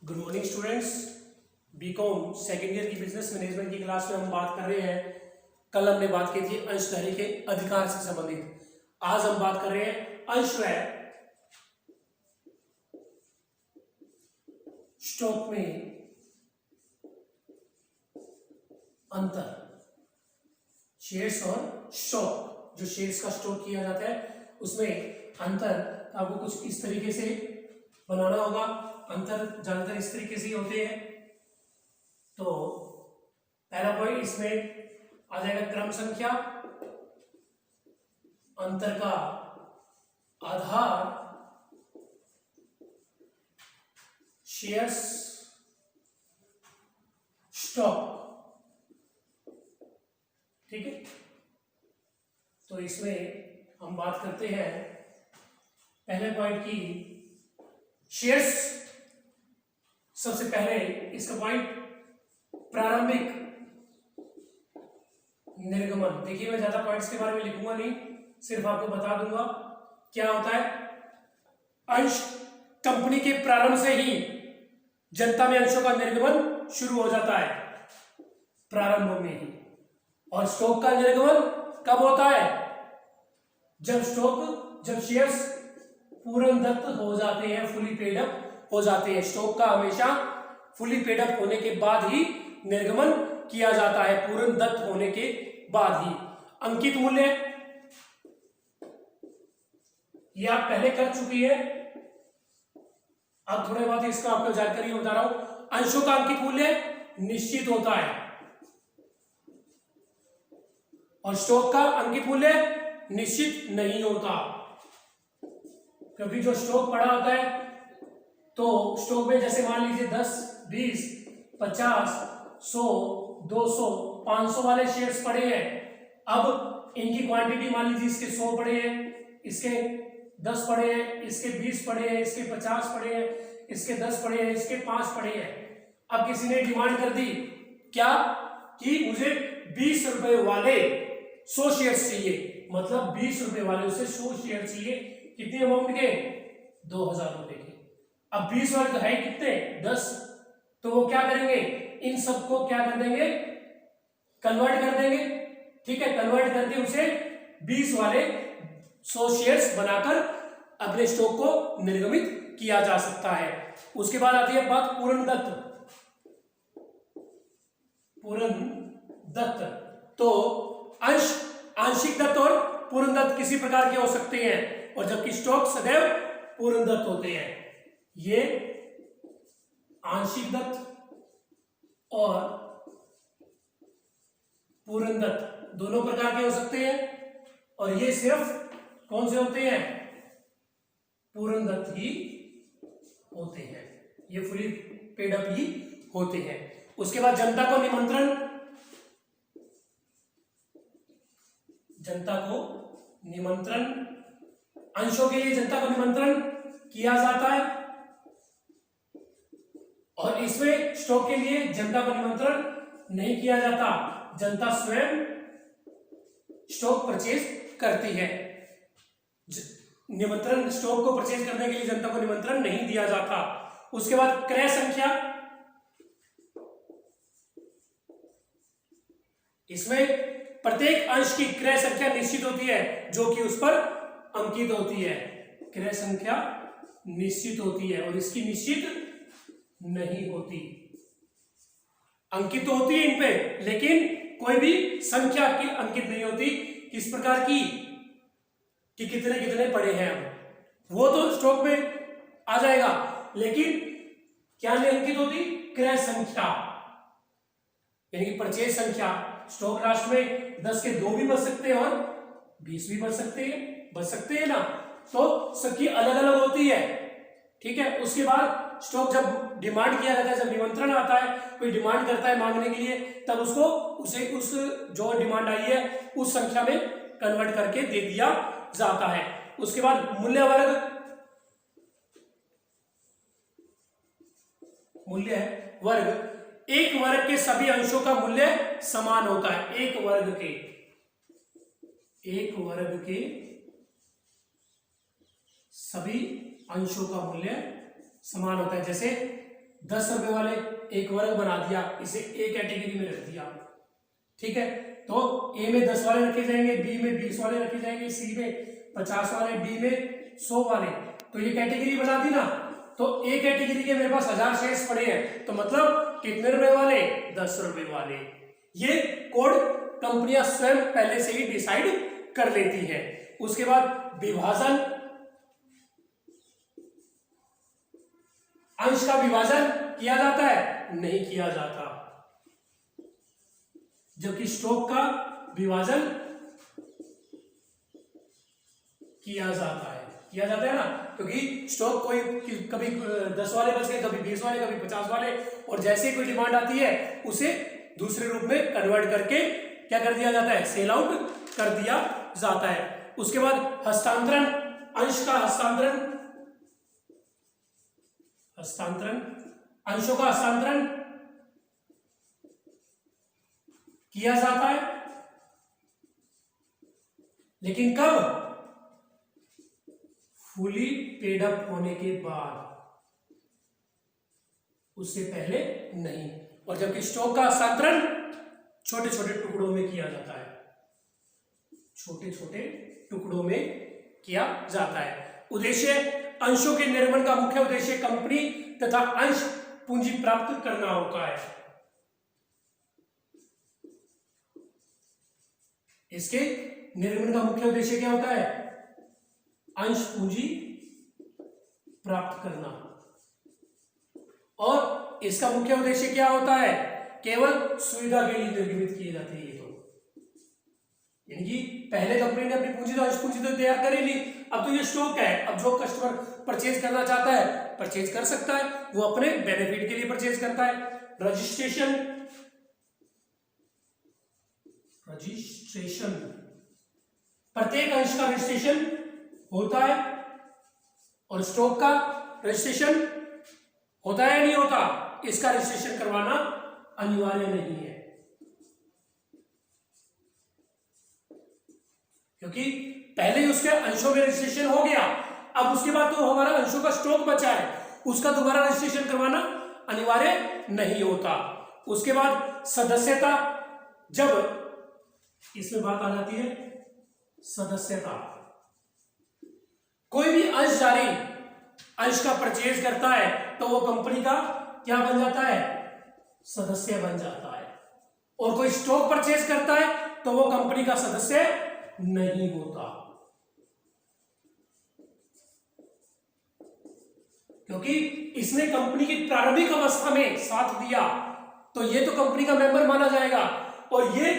Good morning students. BCom second year की business management की class में हम बात कर रहे हैं। कल हमने बात की थी अंशधारी के अधिकार से संबंधित। आज हम बात कर रहे हैं अंशव्यय स्टॉक में अंतर। शेयर्स और स्टॉक, जो शेयर्स का स्टॉक किया जाता है उसमें अंतर आपको कुछ इस तरीके से बनाना होगा। अंतर ज्यादातर इस तरीके से होते हैं। तो पहला पॉइंट इसमें आ जाएगा क्रम संख्या, अंतर का आधार, शेयर्स, स्टॉक। ठीक है, तो इसमें हम बात करते हैं पहले पॉइंट की। शेयर्स सबसे पहले इसका पॉइंट प्रारंभिक निर्गमन। देखिए, मैं ज्यादा पॉइंट्स के बारे में लिखूंगा नहीं, सिर्फ आपको बता दूंगा क्या होता है। अंश कंपनी के प्रारंभ से ही जनता में अंशों का निर्गमन शुरू हो जाता है, प्रारंभ में ही। और स्टॉक का निर्गमन कब होता है? जब शेयर्स पूर्णदत्त हो जाते हैं, फुली पेड अप हो जाते हैं। स्टॉक का हमेशा फुली पेड अप होने के बाद ही निर्गमन किया जाता है, पूर्णदत्त होने के बाद ही। अंकित मूल्य ये आप पहले कर चुकी है, अब थोड़े बहुत इसका आपको जानकारी बता रहा हूं। अंशों का अंकित मूल्य निश्चित होता है और स्टॉक का अंकित मूल्य निश्चित नहीं होता, क्योंकि जो स्टॉक पड़ा होता है तो स्टॉक में जैसे मान लीजिए 10, 20, 50, 100, 200, 500 वाले शेयर्स पड़े हैं। अब इनकी क्वांटिटी मान लीजिए इसके 100 पड़े हैं, इसके 10 पड़े हैं, इसके 20 पड़े हैं, इसके 50 पड़े हैं, इसके 10 पड़े हैं, इसके 5 पड़े हैं। अब किसी ने डिमांड कर दी क्या कि मुझे 20 रुपए वाले 100 शेयर्स चाहिए, मतलब 20 रुपए वाले उसे 100 शेयर चाहिए। कितने अमाउंट के? 2000 रुपए के। अब 20 वाले तो है कितने? 10। तो वो क्या करेंगे? इन सबको क्या कर देंगे? कन्वर्ट कर देंगे। ठीक है, कन्वर्ट करके उसे 20 वाले 100 शेयर्स बनाकर अपने स्टॉक को निर्गमित किया जा सकता है। उसके बाद आती है बात पूर्णदत्त। पूर्णदत्त तो आंशिक दत्त और पूर्णदत्त किसी प्रकार के हो सकते हैं, और जबकि स्टॉक सदैव पूर्णदत्त होते हैं। ये आंशिक दत्त और पूर्णदत्त दोनों प्रकार के हो सकते हैं, और ये सिर्फ कौन से होते हैं? पूर्णदत्त ही होते हैं, ये फुली पेड अप ही होते हैं। उसके बाद जनता को निमंत्रण अंशों के लिए जनता को निमंत्रण किया जाता है, और इसमें स्टॉक के लिए जनता को निमंत्रण नहीं किया जाता। जनता स्वयं स्टॉक परचेज करती है। निमंत्रण, स्टॉक को परचेज करने के लिए जनता को निमंत्रण नहीं दिया जाता। उसके बाद क्रय संख्या, इसमें प्रत्येक अंश की क्रय संख्या निश्चित होती है, जो कि उस पर अंकित होती है। क्रय संख्या निश्चित होती है और इसकी निश्चित नहीं होती। अंकित तो होती है इन पे, लेकिन कोई भी संख्या की अंकित नहीं होती। किस प्रकार की? कि कितने कितने पड़े हैं, वो तो स्टॉक में आ जाएगा, लेकिन क्या नहीं अंकित होती? क्रय संख्या, यानी कि परचेज संख्या। स्टॉक लास्ट में 10 के 2 भी बच सकते हैं और 20 भी बच सकते हैं ना, तो सबकी अलग अलग होती है। ठीक है, उसके बाद स्टॉक जब डिमांड किया जाता है, जब निमंत्रण आता है, कोई डिमांड करता है मांगने के लिए, तब उसे उस जो डिमांड आई है उस संख्या में कन्वर्ट करके दे दिया जाता है। उसके बाद मूल्य वर्ग, एक वर्ग के सभी अंशों का मूल्य समान होता है। एक वर्ग के सभी अंशों का मूल्य समान होता है। जैसे 10 रुपए वाले एक वर्ग बना दिया, इसे ए कैटेगरी में रख दिया, ठीक है। तो ए में 10 वाले रखे जाएंगे, बी में 20 वाले रखे जाएंगे, सी में 50 वाले, डी में 100 वाले। तो ये कैटेगरी बना दी ना, तो ए कैटेगरी के मेरे पास 1000 शेयर्स पड़े हैं, तो मतलब कितने रुपए वाले, 10 रुपए वाले। ये कोड कंपनियां स्वयं पहले से ही डिसाइड कर लेती है। उसके बाद विभाजन, अंश का विभाजन किया जाता है, नहीं किया जाता, जबकि स्टॉक का विभाजन किया जाता है, किया जाता है ना, क्योंकि स्टॉक कोई कभी 10 वाले बच गए, कभी 20 वाले, कभी 50 वाले, और जैसे ही कोई डिमांड आती है उसे दूसरे रूप में कन्वर्ट करके क्या कर दिया जाता है, सेल आउट कर दिया जाता है। उसके बाद हस्तांतरण, अंश का हस्तांतरण, अंशों का हस्तांतरण किया जाता है, लेकिन कब, फुली पेड अप होने के बाद, उससे पहले नहीं। और जबकि स्टॉक का हस्तांतरण छोटे छोटे टुकड़ों में किया जाता है, छोटे छोटे टुकड़ों में किया जाता है। उद्देश्य, अंशों के निर्माण का मुख्य उद्देश्य कंपनी तथा अंश पूंजी प्राप्त करना होता है। इसके निर्माण का मुख्य उद्देश्य क्या होता है, अंश पूंजी प्राप्त करना। और इसका मुख्य उद्देश्य क्या होता है, केवल सुविधा के लिए निर्मित किए जाते हैं। ये तो यानी कि पहले कंपनी ने अपनी पूंजी तो अंश पूंजी तो तैयार कर ही ली, अब तो ये स्टॉक है, अब जो कस्टमर परचेज करना चाहता है परचेज कर सकता है, वो अपने बेनिफिट के लिए परचेज करता है। रजिस्ट्रेशन, प्रत्येक अंश का रजिस्ट्रेशन होता है, और स्टॉक का रजिस्ट्रेशन होता है या नहीं होता, इसका रजिस्ट्रेशन करवाना अनिवार्य नहीं है, क्योंकि पहले ही उसके अंशों में रजिस्ट्रेशन हो गया, अब उसके बाद तो हमारा अंशों का स्टॉक बचा है, उसका दोबारा रजिस्ट्रेशन करवाना अनिवार्य नहीं होता। उसके बाद सदस्यता, जब इसमें बात आ जाती है सदस्यता, कोई भी अंशधारी अंश का परचेज करता है तो वो कंपनी का क्या बन जाता है, सदस्य बन जाता है, और कोई स्टॉक परचेज करता है तो वो कंपनी का सदस्य नहीं होता, क्योंकि इसने कंपनी की प्रारंभिक अवस्था में साथ दिया तो ये तो कंपनी का मेंबर माना जाएगा, और ये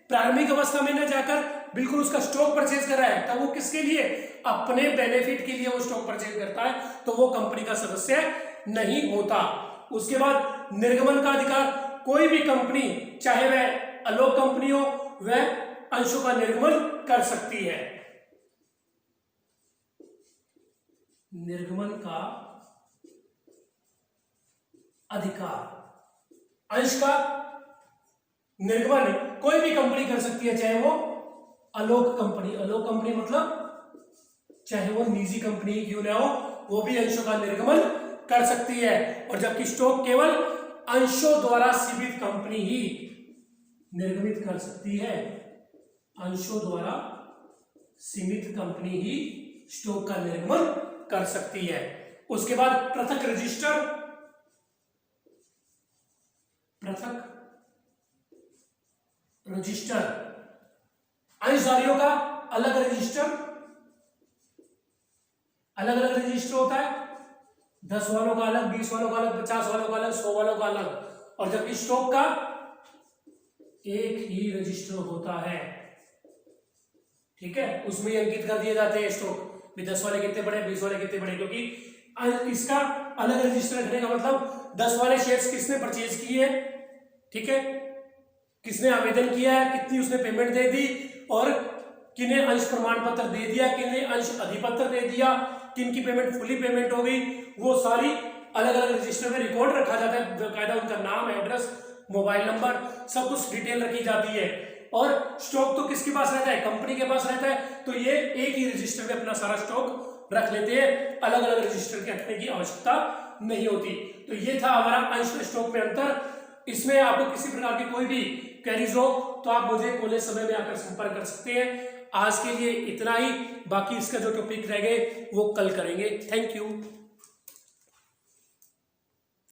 प्रारंभिक अवस्था में न जाकर बिल्कुल उसका स्टॉक परचेज कर रहा है, तब वो किसके लिए, अपने बेनिफिट के लिए वो स्टॉक परचेज करता है, तो वो कंपनी का सदस्य नहीं होता। उसके बाद निर्गमन का अधिकार, कोई भी कंपनी चाहे वह अलोक कंपनी हो वह अंशों का निर्गमन कर सकती है। निर्गमन का अधिकार, अंश का निर्गमन कोई भी कंपनी कर सकती है, चाहे वो अलोक कंपनी मतलब चाहे वो निजी कंपनी क्यों ना हो, वो भी अंशों का निर्गमन कर सकती है। और जबकि स्टॉक केवल अंशों द्वारा सीमित कंपनी ही निर्गमित कर सकती है, अंशों द्वारा सीमित कंपनी ही स्टॉक का निर्गमन कर सकती है। उसके बाद पृथक रजिस्टर, अंशधारियों का अलग रजिस्टर होता है, 10 वालों का अलग, 20 वालों का अलग, 50 वालों का अलग, 100 वालों का अलग, और जबकि स्टॉक का एक ही रजिस्टर होता है, ठीक है, उसमें ही अंकित कर दिए जाते हैं स्टॉक भी 10 वाले कितने पड़े, 20 वाले कितने पड़े, क्योंकि इसका अलग रजिस्टर रखने का मतलब 10 वाले शेयर्स किसने परचेज किए, ठीक है, किसने आवेदन किया है, कितनी उसने पेमेंट दे दी, और किन्हें अंश प्रमाण पत्र दे दिया, किन्हें अंश अधिपत्र दे दिया, किन की पेमेंट फुली पेमेंट हो गई, वो सारी अलग अलग रजिस्टर में रिकॉर्ड रखा जाता है, बाकायदा उनका नाम, एड्रेस, मोबाइल नंबर, सब कुछ डिटेल रखी जाती है। और स्टॉक तो किसके पास रहता है, कंपनी के पास रहता है, तो ये एक ही रजिस्टर में अपना सारा स्टॉक रख लेते हैं, अलग अलग रजिस्टर के रखने की आवश्यकता नहीं होती। तो ये था हमारा अंश व स्ट्रोक में अंतर। इसमें आपको किसी प्रकार की कोई भी क्वेरीज हो तो आप मुझे कॉलेज समय में आकर संपर्क कर सकते हैं। आज के लिए इतना ही, बाकी इसका जो टॉपिक रह गए वो कल करेंगे। Thank you.